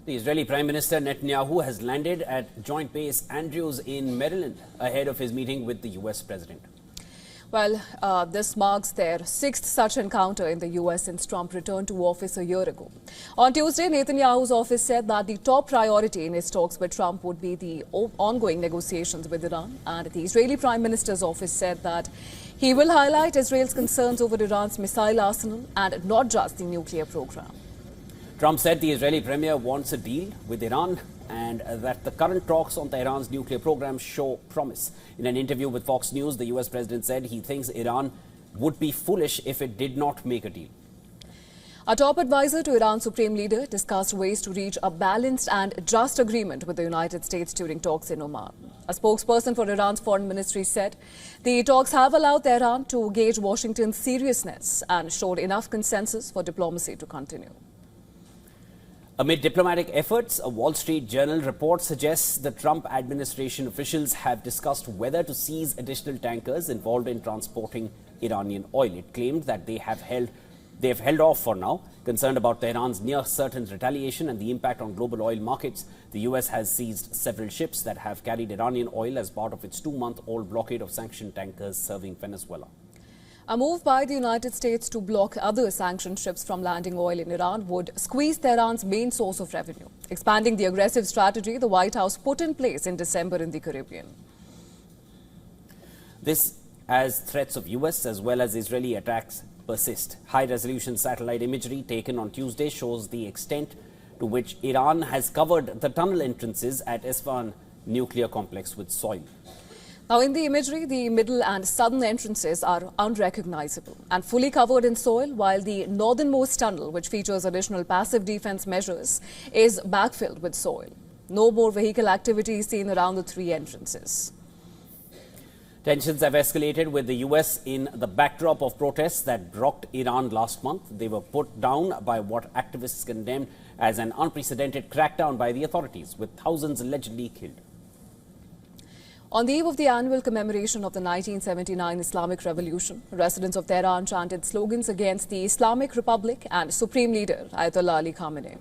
The Israeli Prime Minister Netanyahu has landed at Joint Base Andrews in Maryland ahead of his meeting with the U.S. President. Well, this marks their sixth such encounter in the U.S. since Trump returned to office a year ago. On Tuesday, Netanyahu's office said that the top priority in his talks with Trump would be the ongoing negotiations with Iran. And the Israeli Prime Minister's office said that he will highlight Israel's concerns over Iran's missile arsenal and not just the nuclear program. Trump said the Israeli premier wants a deal with Iran and that the current talks on Tehran's nuclear program show promise. In an interview with Fox News, the U.S. president said he thinks Iran would be foolish if it did not make a deal. A top advisor to Iran's supreme leader discussed ways to reach a balanced and just agreement with the United States during talks in Oman. A spokesperson for Iran's foreign ministry said the talks have allowed Tehran to gauge Washington's seriousness and showed enough consensus for diplomacy to continue. Amid diplomatic efforts, a Wall Street Journal report suggests the Trump administration officials have discussed whether to seize additional tankers involved in transporting Iranian oil. It claimed that they have held off for now. Concerned about Tehran's near-certain retaliation and the impact on global oil markets, the U.S. has seized several ships that have carried Iranian oil as part of its 2-month-old blockade of sanctioned tankers serving Venezuela. A move by the United States to block other sanctioned ships from landing oil in Iran would squeeze Tehran's main source of revenue, expanding the aggressive strategy the White House put in place in December in the Caribbean. This as threats of U.S. as well as Israeli attacks persist. High-resolution satellite imagery taken on Tuesday shows the extent to which Iran has covered the tunnel entrances at Isfahan nuclear complex with soil. Now, in the imagery, the middle and southern entrances are unrecognizable and fully covered in soil, while the northernmost tunnel, which features additional passive defense measures, is backfilled with soil. No more vehicle activity is seen around the three entrances. Tensions have escalated with the U.S. in the backdrop of protests that rocked Iran last month. They were put down by what activists condemned as an unprecedented crackdown by the authorities, with thousands allegedly killed. On the eve of the annual commemoration of the 1979 Islamic Revolution, residents of Tehran chanted slogans against the Islamic Republic and Supreme Leader Ayatollah Ali Khamenei.